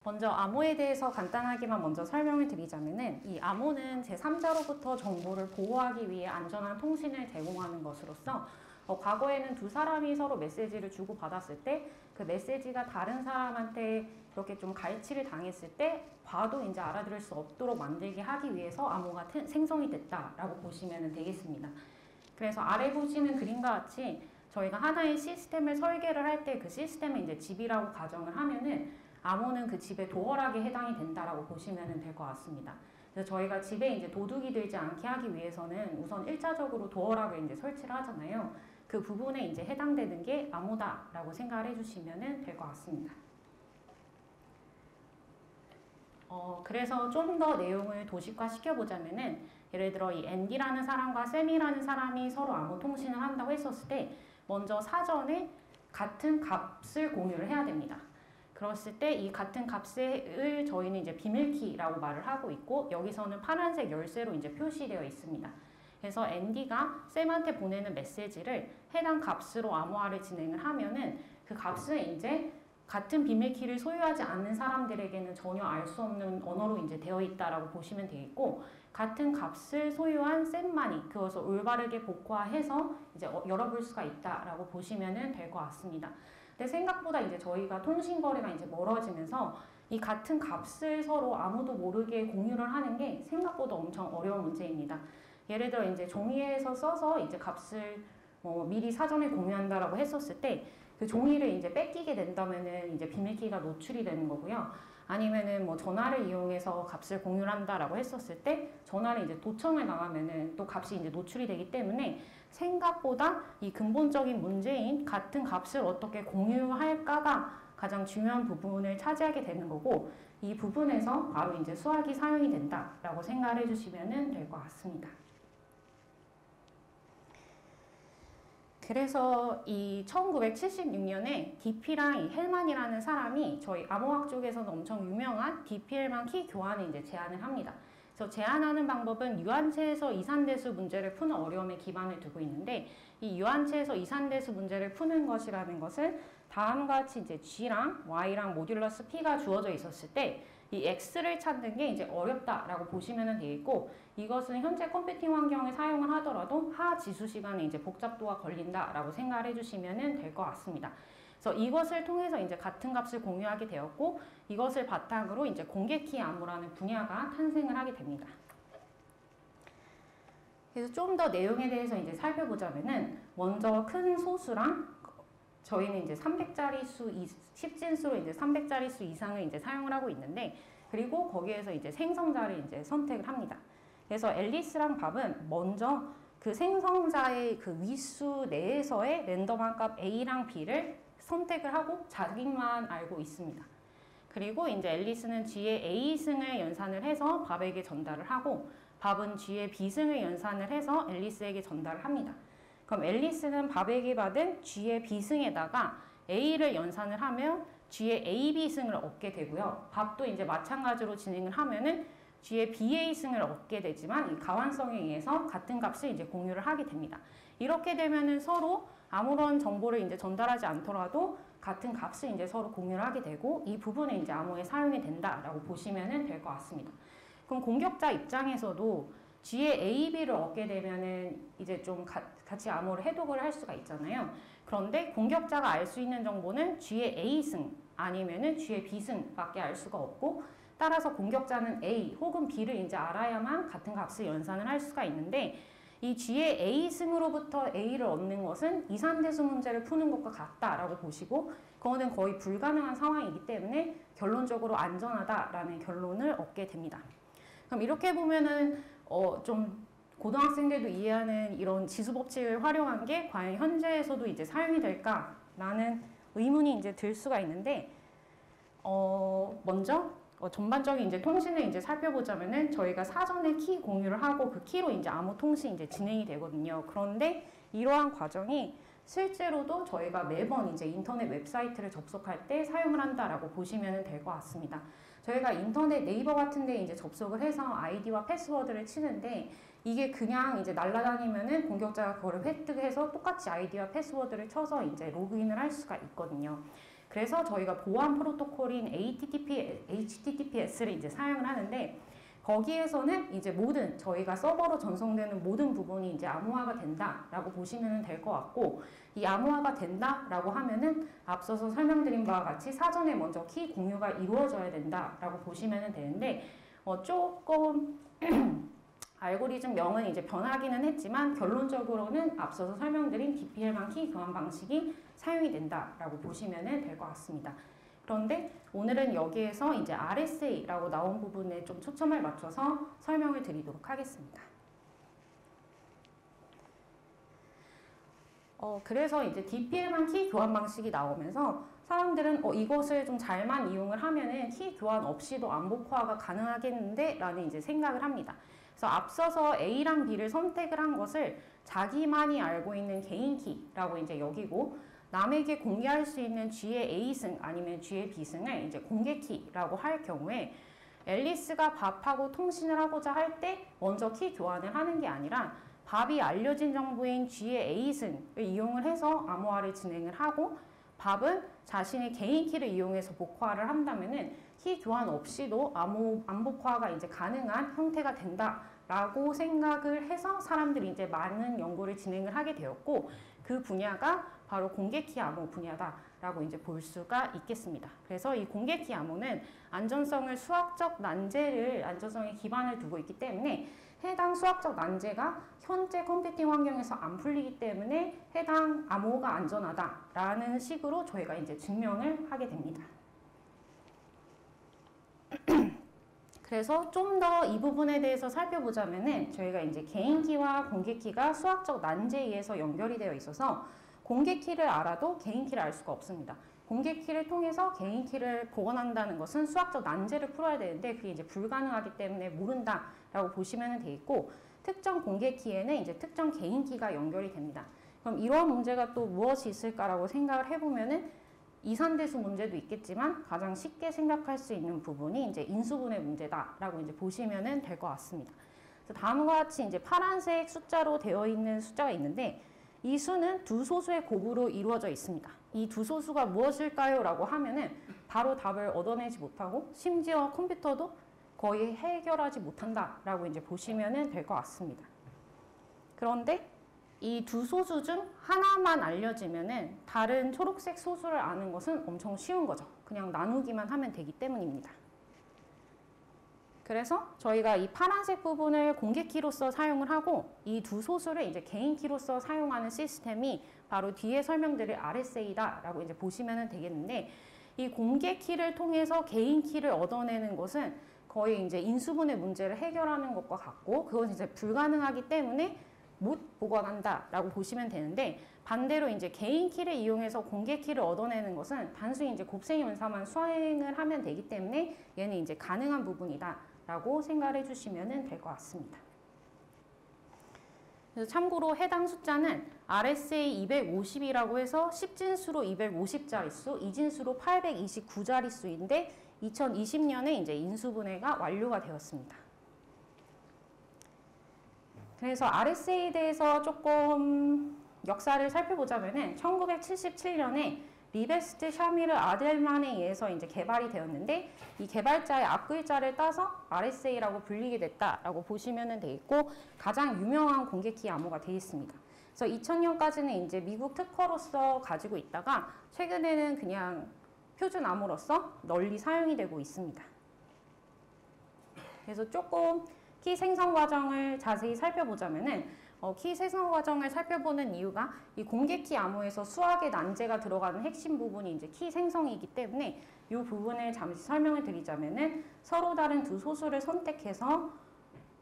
먼저 암호에 대해서 간단하게만 먼저 설명을 드리자면은 이 암호는 제3자로부터 정보를 보호하기 위해 안전한 통신을 제공하는 것으로서 과거에는 두 사람이 서로 메시지를 주고받았을 때 그 메시지가 다른 사람한테 이렇게 좀 갈취를 당했을 때 봐도 이제 알아들을 수 없도록 만들게 하기 위해서 암호가 생성이 됐다라고 보시면 되겠습니다. 그래서 아래 보시는 그림과 같이 저희가 하나의 시스템을 설계를 할 때 그 시스템을 이제 집이라고 가정을 하면은 암호는 그 집의 도어락에 해당이 된다라고 보시면 될 것 같습니다. 그래서 저희가 집에 이제 도둑이 들지 않게 하기 위해서는 우선 1차적으로 도어락을 이제 설치를 하잖아요. 그 부분에 이제 해당되는 게 암호다라고 생각을 해주시면 될 것 같습니다. 그래서 좀 더 내용을 도식화 시켜보자면은 예를 들어 이 앤디라는 사람과 샘이라는 사람이 서로 암호 통신을 한다고 했었을 때 먼저 사전에 같은 값을 공유를 해야 됩니다. 그랬을 때 이 같은 값을 저희는 이제 비밀키라고 말을 하고 있고 여기서는 파란색 열쇠로 이제 표시되어 있습니다. 그래서 앤디가 샘한테 보내는 메시지를 해당 값으로 암호화를 진행을 하면은 그 값은 이제 같은 비밀키를 소유하지 않는 사람들에게는 전혀 알 수 없는 언어로 이제 되어 있다라고 보시면 되겠고 같은 값을 소유한 샘만이 그것을 올바르게 복화해서 이제 열어볼 수가 있다라고 보시면 될 것 같습니다. 근데 생각보다 이제 저희가 통신 거리가 이제 멀어지면서 이 같은 값을 서로 아무도 모르게 공유를 하는 게 생각보다 엄청 어려운 문제입니다. 예를 들어 이제 종이에서 써서 이제 값을 미리 사전에 공유한다라고 했었을 때 그 종이를 이제 뺏기게 된다면은 이제 비밀키가 노출이 되는 거고요. 아니면은 전화를 이용해서 값을 공유를 한다라고 했었을 때 전화를 이제 도청을 당하면은 또 값이 이제 노출이 되기 때문에 생각보다 이 근본적인 문제인 같은 값을 어떻게 공유할까가 가장 중요한 부분을 차지하게 되는 거고 이 부분에서 바로 이제 수학이 사용이 된다라고 생각을 해주시면 될 것 같습니다. 그래서 이 1976년에 DP랑 이 헬만이라는 사람이 저희 암호학 쪽에서는 엄청 유명한 DP-헬만 키 교환을 이제 제안을 합니다. 그래서 제안하는 방법은 유한체에서 이산대수 문제를 푸는 어려움에 기반을 두고 있는데 이 유한체에서 이산대수 문제를 푸는 것이라는 것은 다음과 같이 이제 G랑 Y랑 모듈러스 P가 주어져 있었을 때 이 X를 찾는 게 이제 어렵다라고 보시면 되겠고 이것은 현재 컴퓨팅 환경을 사용을 하더라도 하 지수 시간에 이제 복잡도가 걸린다라고 생각을 해주시면 될 것 같습니다. 그래서 이것을 통해서 이제 같은 값을 공유하게 되었고 이것을 바탕으로 이제 공개키 암호라는 분야가 탄생을 하게 됩니다. 그래서 좀 더 내용에 대해서 이제 살펴보자면은 먼저 큰 소수랑 저희는 이제 300짜리 수, 10진수로 이제 300짜리 수 이상을 이제 사용을 하고 있는데 그리고 거기에서 이제 생성자를 이제 선택을 합니다. 그래서 앨리스랑 밥은 먼저 그 생성자의 그 위수 내에서의 랜덤한 값 A랑 B를 선택을 하고 자기만 알고 있습니다. 그리고 이제 앨리스는 G의 A승을 연산을 해서 밥에게 전달을 하고 밥은 G의 B승을 연산을 해서 앨리스에게 전달을 합니다. 그럼 앨리스는 밥에게 받은 G의 B승에다가 A를 연산을 하면 G의 AB승을 얻게 되고요. 밥도 이제 마찬가지로 진행을 하면은 G의 BA승을 얻게 되지만 이 가환성에 의해서 같은 값을 이제 공유를 하게 됩니다. 이렇게 되면은 서로 아무런 정보를 이제 전달하지 않더라도 같은 값을 이제 서로 공유를 하게 되고 이 부분에 이제 암호에 사용이 된다라고 보시면 될 것 같습니다. 그럼 공격자 입장에서도 G의 A, B를 얻게 되면은 이제 좀 같이 암호를 해독을 할 수가 있잖아요. 그런데 공격자가 알 수 있는 정보는 G의 A승 아니면은 G의 B승밖에 알 수가 없고 따라서 공격자는 A 혹은 B를 이제 알아야만 같은 값을 연산을 할 수가 있는데 이 G의 A승으로부터 A를 얻는 것은 이산대수 문제를 푸는 것과 같다라고 보시고 그거는 거의 불가능한 상황이기 때문에 결론적으로 안전하다라는 결론을 얻게 됩니다. 그럼 이렇게 보면은 좀 고등학생들도 이해하는 이런 지수법칙을 활용한 게 과연 현재에서도 이제 사용이 될까라는 의문이 이제 들 수가 있는데 먼저 전반적인 이제 통신을 이제 살펴보자면은 저희가 사전에 키 공유를 하고 그 키로 이제 암호 통신이 이제 진행이 되거든요. 그런데 이러한 과정이 실제로도 저희가 매번 이제 인터넷 웹사이트를 접속할 때 사용을 한다라고 보시면 될 것 같습니다. 저희가 인터넷 네이버 같은 데 이제 접속을 해서 아이디와 패스워드를 치는데 이게 그냥 이제 날아다니면은 공격자가 그거를 획득해서 똑같이 아이디와 패스워드를 쳐서 이제 로그인을 할 수가 있거든요. 그래서 저희가 보안 프로토콜인 HTTPS를 이제 사용을 하는데 거기에서는 이제 모든 저희가 서버로 전송되는 모든 부분이 이제 암호화가 된다라고 보시면 될 것 같고 이 암호화가 된다라고 하면은 앞서서 설명드린 바와 같이 사전에 먼저 키 공유가 이루어져야 된다라고 보시면 되는데 조금 알고리즘명은 이제 변하기는 했지만 결론적으로는 앞서서 설명드린 DPL만 키 교환 방식이 사용이 된다라고 보시면 될 것 같습니다. 그런데 오늘은 여기에서 이제 RSA라고 나온 부분에 좀 초점을 맞춰서 설명을 드리도록 하겠습니다. 그래서 이제 DPL만 키 교환 방식이 나오면서 사람들은 이것을 좀 잘만 이용을 하면은 키 교환 없이도 암복화가 가능하겠는데 라는 이제 생각을 합니다. 그래서 앞서서 A랑 B를 선택을 한 것을 자기만이 알고 있는 개인 키라고 이제 여기고 남에게 공개할 수 있는 G의 A승 아니면 G의 B승을 이제 공개 키라고 할 경우에 앨리스가 밥하고 통신을 하고자 할 때 먼저 키 교환을 하는 게 아니라 밥이 알려진 정보인 G의 A승을 이용을 해서 암호화를 진행을 하고 밥은 자신의 개인 키를 이용해서 복화를 한다면은 키 교환 없이도 암복화가 이제 가능한 형태가 된다라고 생각을 해서 사람들이 이제 많은 연구를 진행을 하게 되었고 그 분야가 바로 공개키 암호 분야다라고 이제 볼 수가 있겠습니다. 그래서 이 공개키 암호는 안전성에 기반을 두고 있기 때문에 해당 수학적 난제가 현재 컴퓨팅 환경에서 안 풀리기 때문에 해당 암호가 안전하다라는 식으로 저희가 이제 증명을 하게 됩니다. 그래서 좀 더 이 부분에 대해서 살펴보자면은 저희가 이제 개인키와 공개키가 수학적 난제에 의해서 연결이 되어 있어서 공개키를 알아도 개인키를 알 수가 없습니다. 공개키를 통해서 개인키를 복원한다는 것은 수학적 난제를 풀어야 되는데 그게 이제 불가능하기 때문에 모른다라고 보시면 되겠고 특정 공개키에는 이제 특정 개인키가 연결이 됩니다. 그럼 이러한 문제가 또 무엇이 있을까라고 생각을 해보면은 이산대수 문제도 있겠지만 가장 쉽게 생각할 수 있는 부분이 이제 인수분해 문제다라고 이제 보시면 될 것 같습니다. 그래서 다음과 같이 이제 파란색 숫자로 되어 있는 숫자가 있는데 이 수는 두 소수의 곱으로 이루어져 있습니다. 이 두 소수가 무엇일까요? 라고 하면은 바로 답을 얻어내지 못하고 심지어 컴퓨터도 거의 해결하지 못한다라고 이제 보시면 될 것 같습니다. 그런데 이 두 소수 중 하나만 알려지면은 다른 초록색 소수를 아는 것은 엄청 쉬운 거죠. 그냥 나누기만 하면 되기 때문입니다. 그래서 저희가 이 파란색 부분을 공개키로서 사용을 하고 이 두 소수를 이제 개인키로서 사용하는 시스템이 바로 뒤에 설명드릴 RSA다라고 이제 보시면 되겠는데 이 공개키를 통해서 개인키를 얻어내는 것은 거의 이제 인수분해 문제를 해결하는 것과 같고 그건 이제 불가능하기 때문에 못 복원한다라고 보시면 되는데 반대로 이제 개인키를 이용해서 공개키를 얻어내는 것은 단순히 이제 곱셈이 분사만 수행을 하면 되기 때문에 얘는 이제 가능한 부분이다라고 생각해 주시면 될 것 같습니다. 그래서 참고로 해당 숫자는 RSA 250이라고 해서 10진수로 250자릿수, 2진수로 829자릿수인데 2020년에 이제 인수분해가 완료가 되었습니다. 그래서 RSA에 대해서 조금 역사를 살펴보자면은 1977년에 리베스트 샤미르 아델만에 의해서 이제 개발이 되었는데 이 개발자의 앞글자를 따서 RSA라고 불리게 됐다라고 보시면 되겠고 가장 유명한 공개키 암호가 되어 있습니다. 그래서 2000년까지는 이제 미국 특허로서 가지고 있다가 최근에는 그냥 표준 암호로서 널리 사용이 되고 있습니다. 그래서 조금 키 생성 과정을 자세히 살펴보자면은 키 생성 과정을 살펴보는 이유가 이 공개키 암호에서 수학의 난제가 들어가는 핵심 부분이 이제 키 생성이기 때문에 이 부분을 잠시 설명을 드리자면은 서로 다른 두 소수를 선택해서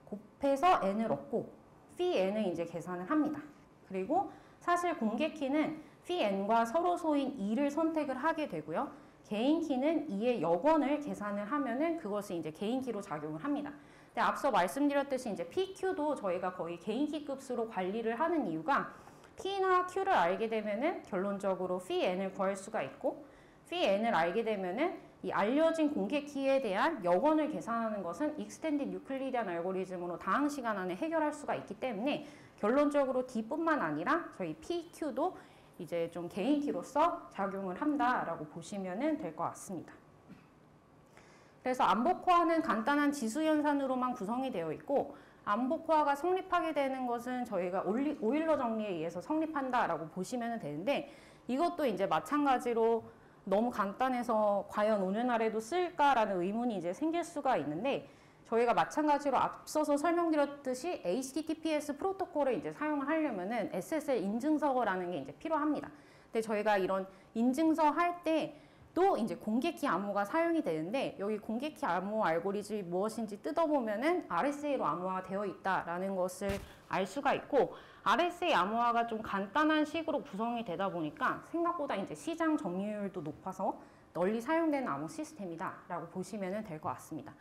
곱해서 n을 얻고 phi n을 이제 계산을 합니다. 그리고 사실 공개키는 phi n과 서로 소인 2를 선택을 하게 되고요. 개인키는 2의 역원을 계산을 하면은 그것이 이제 개인키로 작용을 합니다. 근데 앞서 말씀드렸듯이 이제 PQ도 저희가 거의 개인키 급수로 관리를 하는 이유가 P나 Q를 알게 되면은 결론적으로 phi n을 구할 수가 있고 phi n을 알게 되면은 이 알려진 공개키에 대한 역원을 계산하는 것은 익스텐디드 유클리디안 알고리즘으로 다항 시간 안에 해결할 수가 있기 때문에 결론적으로 D뿐만 아니라 저희 PQ도 이제 좀 개인키로서 작용을 한다라고 보시면 될 것 같습니다. 그래서 암복호화는 간단한 지수연산으로만 구성이 되어 있고 암복호화가 성립하게 되는 것은 저희가 오일러 정리에 의해서 성립한다라고 보시면 되는데 이것도 이제 마찬가지로 너무 간단해서 과연 오늘날에도 쓸까라는 의문이 이제 생길 수가 있는데 저희가 마찬가지로 앞서서 설명드렸듯이 HTTPS 프로토콜을 이제 사용을 하려면은 SSL 인증서라는 게 이제 필요합니다. 근데 저희가 이런 인증서 할 때도 이제 공개키 암호가 사용이 되는데 여기 공개키 암호 알고리즘이 무엇인지 뜯어보면은 RSA로 암호화가 되어 있다라는 것을 알 수가 있고 RSA 암호화가 좀 간단한 식으로 구성이 되다 보니까 생각보다 이제 시장 점유율도 높아서 널리 사용되는 암호 시스템이다라고 보시면 될 것 같습니다.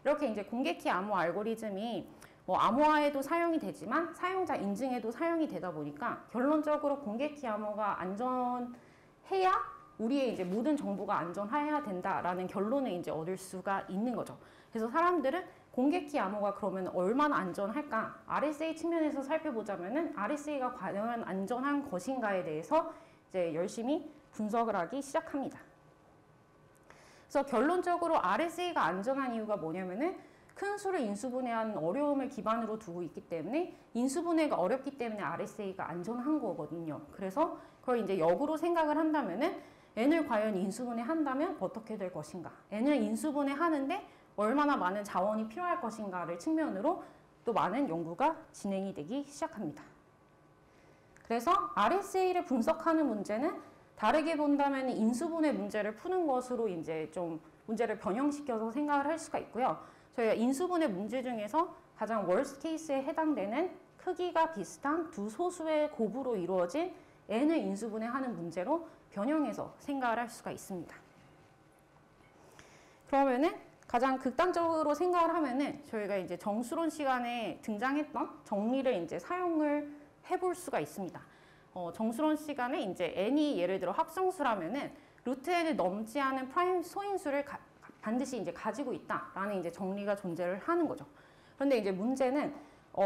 이렇게 이제 공개키 암호 알고리즘이 뭐 암호화에도 사용이 되지만 사용자 인증에도 사용이 되다 보니까 결론적으로 공개키 암호가 안전해야 우리의 이제 모든 정보가 안전해야 된다라는 결론을 이제 얻을 수가 있는 거죠. 그래서 사람들은 공개키 암호가 그러면 얼마나 안전할까? RSA 측면에서 살펴보자면은 RSA가 과연 안전한 것인가에 대해서 이제 열심히 분석을 하기 시작합니다. 그래서 결론적으로 RSA가 안전한 이유가 뭐냐면은 큰 수를 인수분해하는 어려움을 기반으로 두고 있기 때문에 인수분해가 어렵기 때문에 RSA가 안전한 거거든요. 그래서 그걸 이제 역으로 생각을 한다면은 N을 과연 인수분해 한다면 어떻게 될 것인가? N을 인수분해 하는데 얼마나 많은 자원이 필요할 것인가를 측면으로 또 많은 연구가 진행이 되기 시작합니다. 그래서 RSA를 분석하는 문제는 다르게 본다면 인수분해 문제를 푸는 것으로 이제 좀 문제를 변형시켜서 생각을 할 수가 있고요. 저희가 인수분해 문제 중에서 가장 월스트 케이스에 해당되는 크기가 비슷한 두 소수의 곱으로 이루어진 n을 인수분해하는 문제로 변형해서 생각을 할 수가 있습니다. 그러면은 가장 극단적으로 생각을 하면은 저희가 이제 정수론 시간에 등장했던 정리를 이제 사용을 해볼 수가 있습니다. 정수론 시간에 이제 n이 예를 들어 합성수라면은 루트 n을 넘지 않은 프라임 소인수를 반드시 이제 가지고 있다라는 이제 정리가 존재를 하는 거죠. 그런데 이제 문제는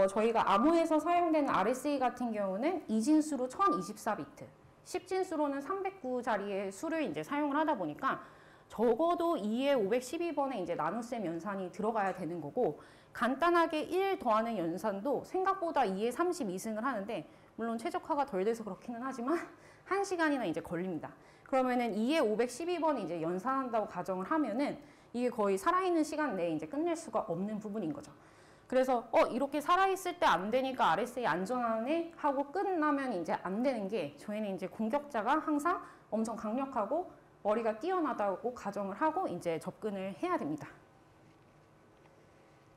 저희가 암호에서 사용되는 RSA 같은 경우는 2진수로 1024비트, 10진수로는 309자리의 수를 이제 사용을 하다 보니까 적어도 2의 512번의 이제 나눗셈 연산이 들어가야 되는 거고 간단하게 1 더하는 연산도 생각보다 2의 32승을 하는데 물론 최적화가 덜 돼서 그렇기는 하지만 1시간이나 이제 걸립니다. 그러면은 2의 512번이 이제 연산한다고 가정을 하면은 이게 거의 살아있는 시간 내에 이제 끝낼 수가 없는 부분인 거죠. 그래서 이렇게 살아있을 때 안 되니까 RSA 안전하네 하고 끝나면 이제 안 되는 게 저희는 이제 공격자가 항상 엄청 강력하고 머리가 뛰어나다고 가정을 하고 이제 접근을 해야 됩니다.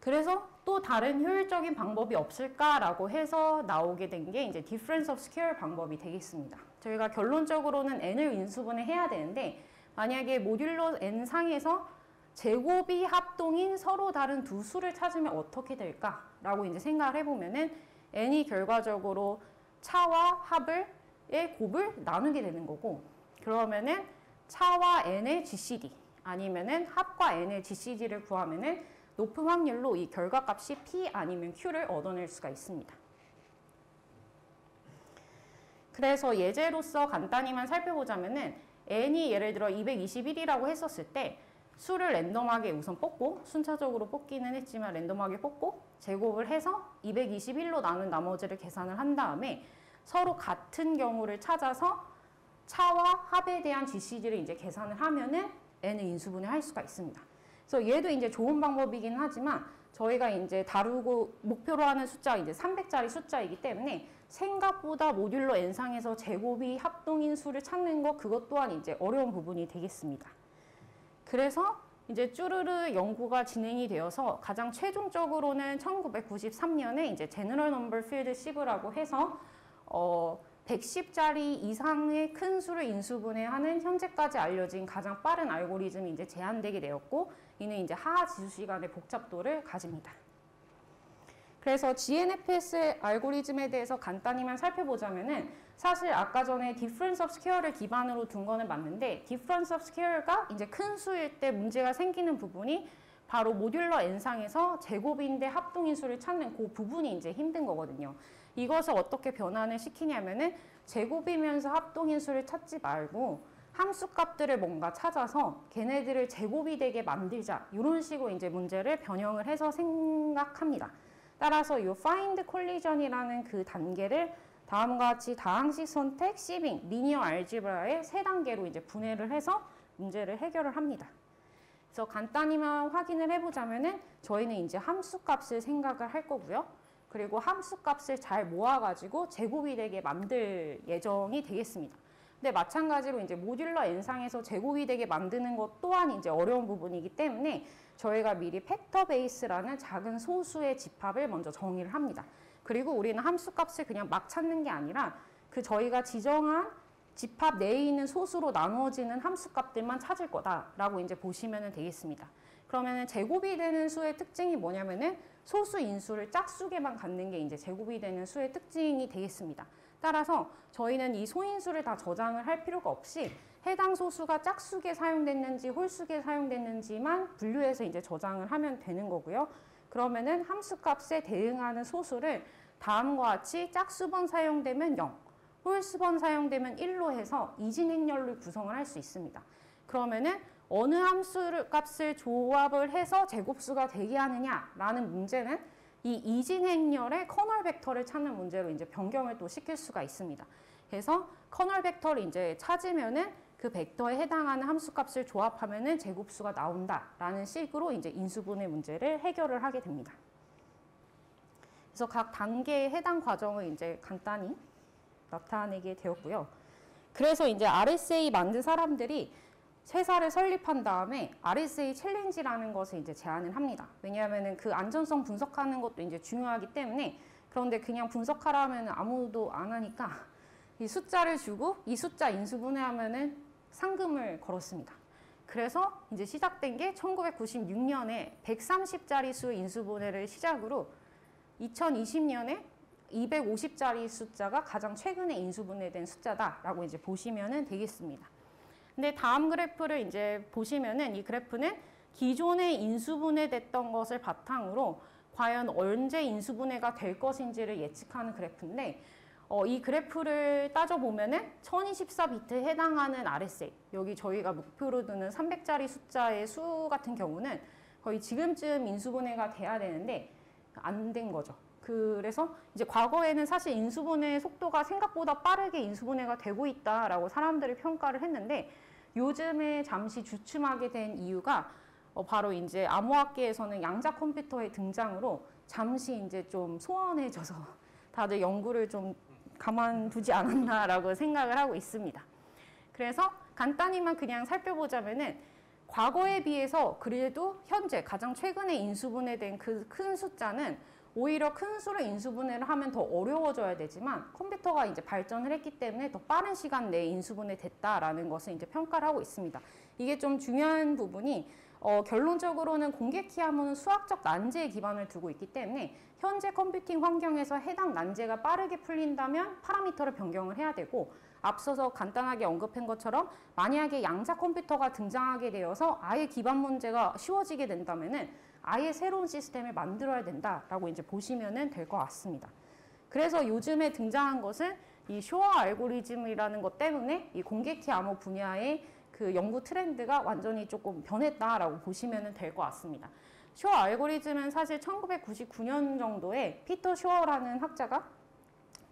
그래서 또 다른 효율적인 방법이 없을까라고 해서 나오게 된 게 이제 difference of square 방법이 되겠습니다. 저희가 결론적으로는 n을 인수분해 해야 되는데 만약에 모듈러 n 상에서 제곱이 합동인 서로 다른 두 수를 찾으면 어떻게 될까라고 이제 생각을 해보면은 n이 결과적으로 차와 합의 곱을 나누게 되는 거고 그러면은 차와 n의 GCD 아니면은 합과 n의 GCD를 구하면은 높은 확률로 이 결과값이 P 아니면 Q를 얻어낼 수가 있습니다. 그래서 예제로서 간단히만 살펴보자면은 n이 예를 들어 221이라고 했었을 때 수를 랜덤하게 우선 뽑고 순차적으로 뽑기는 했지만 랜덤하게 뽑고 제곱을 해서 221로 나눈 나머지를 계산을 한 다음에 서로 같은 경우를 찾아서 차와 합에 대한 GCD를 이제 계산을 하면은 n을 인수분해할 수가 있습니다. 그래서 얘도 이제 좋은 방법이긴 하지만 저희가 이제 다루고 목표로 하는 숫자가 이제 300짜리 숫자이기 때문에 생각보다 모듈러 n상에서 제곱이 합동인 수를 찾는 것 그것 또한 이제 어려운 부분이 되겠습니다. 그래서 이제 쭈르르 연구가 진행이 되어서 가장 최종적으로는 1993년에 이제 General Number Field Siev라고 해서 110자리 이상의 큰 수를 인수분해하는 현재까지 알려진 가장 빠른 알고리즘이 이제 제안되게 되었고 이는 이제 하하 지수 시간의 복잡도를 가집니다. 그래서 GNFS 알고리즘에 대해서 간단히만 살펴보자면은 사실 아까 전에 difference of square를 기반으로 둔 거는 맞는데 difference of square가 이제 큰 수일 때 문제가 생기는 부분이 바로 모듈러 n상에서 제곱인데 합동인 수를 찾는 그 부분이 이제 힘든 거거든요. 이것을 어떻게 변환을 시키냐면은 제곱이면서 합동인수를 찾지 말고 함수값들을 뭔가 찾아서 걔네들을 제곱이 되게 만들자. 이런 식으로 이제 문제를 변형을 해서 생각합니다. 따라서 이 find collision이라는 그 단계를 다음과 같이 다항식 선택, 시빙, 리니어 알지브라의 세 단계로 이제 분해를 해서 문제를 해결을 합니다. 그래서 간단히만 확인을 해보자면은 저희는 이제 함수값을 생각을 할 거고요. 그리고 함수값을 잘 모아가지고 제곱이 되게 만들 예정이 되겠습니다. 근데 마찬가지로 이제 모듈러 n상에서 제곱이 되게 만드는 것 또한 이제 어려운 부분이기 때문에 저희가 미리 팩터 베이스라는 작은 소수의 집합을 먼저 정의를 합니다. 그리고 우리는 함수값을 그냥 막 찾는 게 아니라 그 저희가 지정한 집합 내에 있는 소수로 나누어지는 함수값들만 찾을 거다라고 이제 보시면 되겠습니다. 그러면은 제곱이 되는 수의 특징이 뭐냐면은 소수 인수를 짝수계만 갖는 게 이제 제곱이 되는 수의 특징이 되겠습니다. 따라서 저희는 이 소인수를 다 저장을 할 필요가 없이 해당 소수가 짝수계 사용됐는지 홀수계 사용됐는지만 분류해서 이제 저장을 하면 되는 거고요. 그러면은 함수값에 대응하는 소수를 다음과 같이 짝수번 사용되면 0, 홀수번 사용되면 1로 해서 이진행렬로 구성을 할 수 있습니다. 그러면은 어느 함수값을 조합을 해서 제곱수가 되게 하느냐라는 문제는 이 이진행렬의 커널 벡터를 찾는 문제로 이제 변경을 또 시킬 수가 있습니다. 그래서 커널 벡터를 이제 찾으면은 그 벡터에 해당하는 함수값을 조합하면은 제곱수가 나온다라는 식으로 이제 인수분해 문제를 해결을 하게 됩니다. 그래서 각 단계의 해당 과정을 이제 간단히 나타내게 되었고요. 그래서 이제 RSA 만든 사람들이 회사를 설립한 다음에 RSA 챌린지라는 것을 이제 제안을 합니다. 왜냐하면은 그 안전성 분석하는 것도 이제 중요하기 때문에. 그런데 그냥 분석하라 하면 아무도 안 하니까 이 숫자를 주고 이 숫자 인수분해하면은 상금을 걸었습니다. 그래서 이제 시작된 게 1996년에 130짜리 수 인수분해를 시작으로 2020년에 250짜리 숫자가 가장 최근에 인수분해된 숫자다라고 이제 보시면 되겠습니다. 근데 다음 그래프를 이제 보시면은 이 그래프는 기존에 인수분해됐던 것을 바탕으로 과연 언제 인수분해가 될 것인지를 예측하는 그래프인데 이 그래프를 따져보면은 1024비트에 해당하는 RSA, 여기 저희가 목표로 두는 300짜리 숫자의 수 같은 경우는 거의 지금쯤 인수분해가 돼야 되는데 안 된 거죠. 그래서 이제 과거에는 사실 인수분해 속도가 생각보다 빠르게 인수분해가 되고 있다라고 사람들이 평가를 했는데 요즘에 잠시 주춤하게 된 이유가 바로 이제 암호학계에서는 양자 컴퓨터의 등장으로 잠시 이제 좀 소원해져서 다들 연구를 좀 가만두지 않았나라고 생각을 하고 있습니다. 그래서 간단히만 그냥 살펴보자면은 과거에 비해서 그래도 현재 가장 최근에 인수분해된 그 큰 숫자는 오히려 큰 수를 인수분해를 하면 더 어려워져야 되지만 컴퓨터가 이제 발전을 했기 때문에 더 빠른 시간 내에 인수분해 됐다라는 것을 이제 평가를 하고 있습니다. 이게 좀 중요한 부분이 결론적으로는 공개키 암호는 수학적 난제에 기반을 두고 있기 때문에 현재 컴퓨팅 환경에서 해당 난제가 빠르게 풀린다면 파라미터를 변경을 해야 되고 앞서서 간단하게 언급한 것처럼 만약에 양자 컴퓨터가 등장하게 되어서 아예 기반 문제가 쉬워지게 된다면은 아예 새로운 시스템을 만들어야 된다라고 이제 보시면 될 것 같습니다. 그래서 요즘에 등장한 것은 이 쇼어 알고리즘이라는 것 때문에 이 공개키 암호 분야의 그 연구 트렌드가 완전히 조금 변했다라고 보시면 될 것 같습니다. 쇼어 알고리즘은 사실 1999년 정도에 피터 쇼어라는 학자가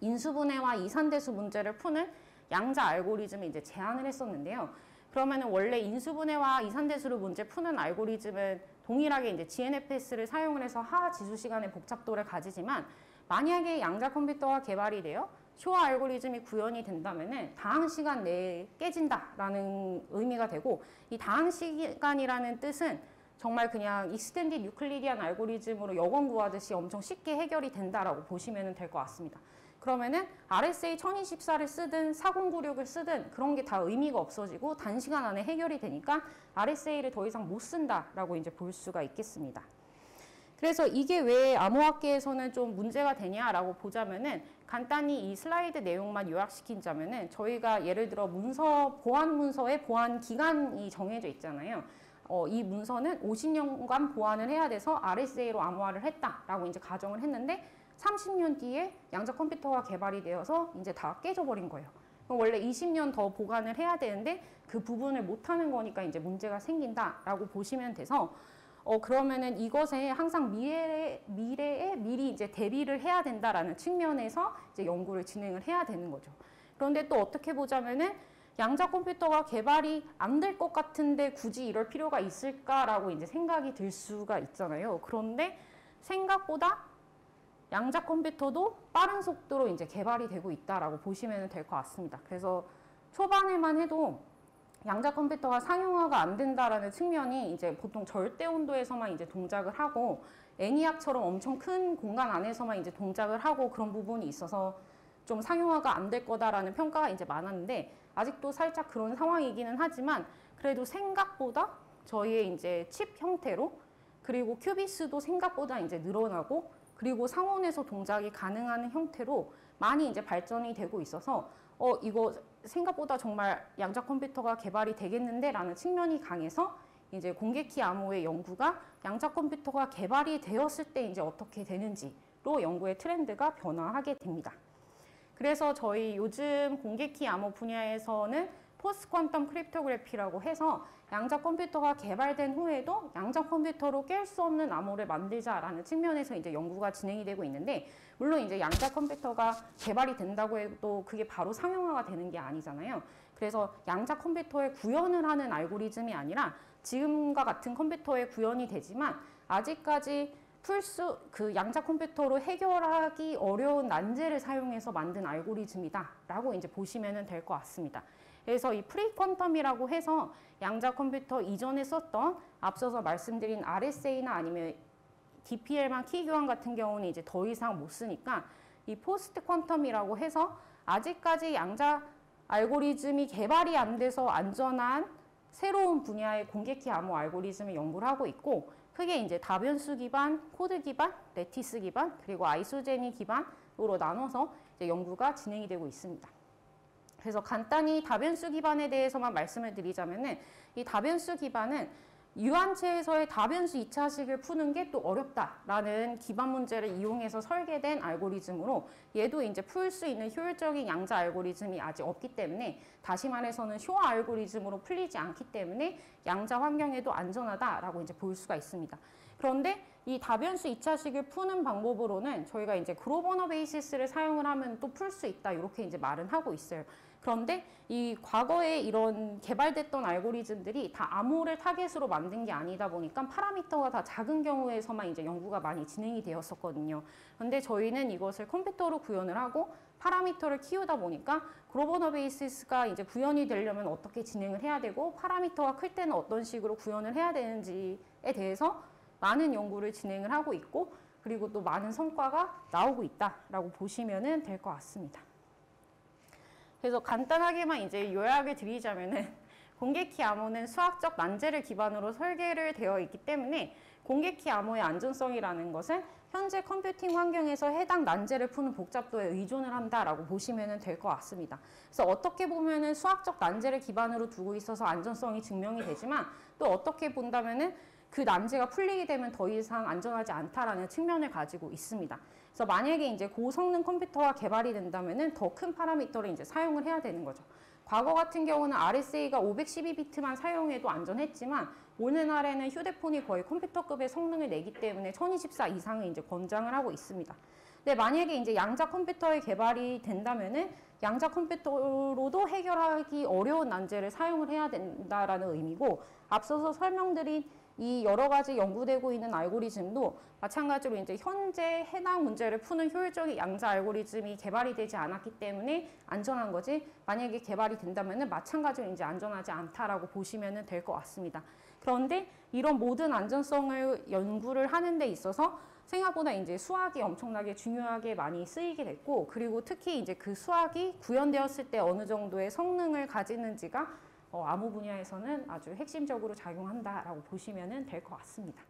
인수분해와 이산대수 문제를 푸는 양자 알고리즘을 이제 제안을 했었는데요. 그러면 원래 인수분해와 이산대수를 문제 푸는 알고리즘은 동일하게 이제 GNFS를 사용을 해서 하 지수 시간의 복잡도를 가지지만 만약에 양자 컴퓨터가 개발이 되어 쇼어 알고리즘이 구현이 된다면은 다항 시간 내에 깨진다라는 의미가 되고 이 다항 시간이라는 뜻은 정말 그냥 익스텐디드 유클리디안 알고리즘으로 여건 구하듯이 엄청 쉽게 해결이 된다라고 보시면 될 것 같습니다. 그러면은 RSA 1024를 쓰든 4096을 쓰든 그런 게 다 의미가 없어지고 단시간 안에 해결이 되니까 RSA를 더 이상 못 쓴다라고 이제 볼 수가 있겠습니다. 그래서 이게 왜 암호학계에서는 좀 문제가 되냐라고 보자면은 간단히 이 슬라이드 내용만 요약시킨다면은 저희가 예를 들어 문서, 보안 문서의 보안 기간이 정해져 있잖아요. 이 문서는 50년간 보안을 해야 돼서 RSA로 암호화를 했다라고 이제 가정을 했는데 30년 뒤에 양자 컴퓨터가 개발이 되어서 이제 다 깨져버린 거예요. 원래 20년 더 보관을 해야 되는데 그 부분을 못하는 거니까 이제 문제가 생긴다라고 보시면 돼서 그러면은 이것에 항상 미래에 미리 이제 대비를 해야 된다라는 측면에서 이제 연구를 진행을 해야 되는 거죠. 그런데 또 어떻게 보자면은 양자 컴퓨터가 개발이 안 될 것 같은데 굳이 이럴 필요가 있을까라고 이제 생각이 들 수가 있잖아요. 그런데 생각보다 양자 컴퓨터도 빠른 속도로 이제 개발이 되고 있다라고 보시면 될 것 같습니다. 그래서 초반에만 해도 양자 컴퓨터가 상용화가 안 된다라는 측면이 이제 보통 절대 온도에서만 이제 동작을 하고 애니악처럼 엄청 큰 공간 안에서만 이제 동작을 하고 그런 부분이 있어서 좀 상용화가 안 될 거다라는 평가가 이제 많았는데 아직도 살짝 그런 상황이기는 하지만 그래도 생각보다 저희의 이제 칩 형태로 그리고 큐비스도 생각보다 이제 늘어나고 그리고 상온에서 동작이 가능한 형태로 많이 이제 발전이 되고 있어서 이거 생각보다 정말 양자 컴퓨터가 개발이 되겠는데 라는 측면이 강해서 이제 공개키 암호의 연구가 양자 컴퓨터가 개발이 되었을 때 이제 어떻게 되는지로 연구의 트렌드가 변화하게 됩니다. 그래서 저희 요즘 공개키 암호 분야에서는 포스트 퀀텀 크립토그래피라고 해서 양자 컴퓨터가 개발된 후에도 양자 컴퓨터로 깰 수 없는 암호를 만들자라는 측면에서 이제 연구가 진행이 되고 있는데 물론 이제 양자 컴퓨터가 개발이 된다고 해도 그게 바로 상용화가 되는 게 아니잖아요. 그래서 양자 컴퓨터에 구현을 하는 알고리즘이 아니라 지금과 같은 컴퓨터에 구현이 되지만 아직까지 그 양자 컴퓨터로 해결하기 어려운 난제를 사용해서 만든 알고리즘이다라고 이제 보시면 될 것 같습니다. 그래서 이 프리퀀텀이라고 해서 양자 컴퓨터 이전에 썼던 앞서서 말씀드린 RSA나 아니면 DPL만 키 교환 같은 경우는 이제 더 이상 못 쓰니까 이 포스트 퀀텀이라고 해서 아직까지 양자 알고리즘이 개발이 안 돼서 안전한 새로운 분야의 공개키 암호 알고리즘을 연구를 하고 있고 크게 이제 다변수 기반, 코드 기반, 레티스 기반, 그리고 아이소제니 기반으로 나눠서 이제 연구가 진행이 되고 있습니다. 그래서 간단히 다변수 기반에 대해서만 말씀을 드리자면은 이 다변수 기반은 유한체에서의 다변수 2차식을 푸는 게 또 어렵다라는 기반 문제를 이용해서 설계된 알고리즘으로 얘도 이제 풀 수 있는 효율적인 양자 알고리즘이 아직 없기 때문에 다시 말해서는 쇼아 알고리즘으로 풀리지 않기 때문에 양자 환경에도 안전하다라고 이제 볼 수가 있습니다. 그런데 이 다변수 2차식을 푸는 방법으로는 저희가 이제 글로버너 베이시스를 사용을 하면 또 풀 수 있다 이렇게 이제 말은 하고 있어요. 그런데 이 과거에 이런 개발됐던 알고리즘들이 다 암호를 타겟으로 만든 게 아니다 보니까 파라미터가 다 작은 경우에서만 이제 연구가 많이 진행이 되었었거든요. 그런데 저희는 이것을 컴퓨터로 구현을 하고 파라미터를 키우다 보니까 글로버너 베이시스가 이제 구현이 되려면 어떻게 진행을 해야 되고 파라미터가 클 때는 어떤 식으로 구현을 해야 되는지에 대해서 많은 연구를 진행을 하고 있고 그리고 또 많은 성과가 나오고 있다라고 보시면 될 것 같습니다. 그래서 간단하게만 이제 요약을 드리자면은 공개키 암호는 수학적 난제를 기반으로 설계를 되어 있기 때문에 공개키 암호의 안전성이라는 것은 현재 컴퓨팅 환경에서 해당 난제를 푸는 복잡도에 의존을 한다라고 보시면 될 것 같습니다. 그래서 어떻게 보면은 수학적 난제를 기반으로 두고 있어서 안전성이 증명이 되지만 또 어떻게 본다면은 그 난제가 풀리게 되면 더 이상 안전하지 않다라는 측면을 가지고 있습니다. 그래서 만약에 이제 고성능 컴퓨터가 개발이 된다면은 더 큰 파라미터를 이제 사용을 해야 되는 거죠. 과거 같은 경우는 RSA가 512비트만 사용해도 안전했지만 오늘날에는 휴대폰이 거의 컴퓨터급의 성능을 내기 때문에 1024 이상을 이제 권장을 하고 있습니다. 근데 만약에 이제 양자 컴퓨터의 개발이 된다면은 양자 컴퓨터로도 해결하기 어려운 난제를 사용을 해야 된다라는 의미고 앞서서 설명드린 이 여러 가지 연구되고 있는 알고리즘도 마찬가지로 이제 현재 해당 문제를 푸는 효율적인 양자 알고리즘이 개발이 되지 않았기 때문에 안전한 거지 만약에 개발이 된다면은 마찬가지로 이제 안전하지 않다라고 보시면 될 것 같습니다. 그런데 이런 모든 안전성을 연구를 하는 데 있어서 생각보다 이제 수학이 엄청나게 중요하게 많이 쓰이게 됐고 그리고 특히 이제 그 수학이 구현되었을 때 어느 정도의 성능을 가지는지가 암호 분야에서는 아주 핵심적으로 작용한다라고 보시면 될 것 같습니다.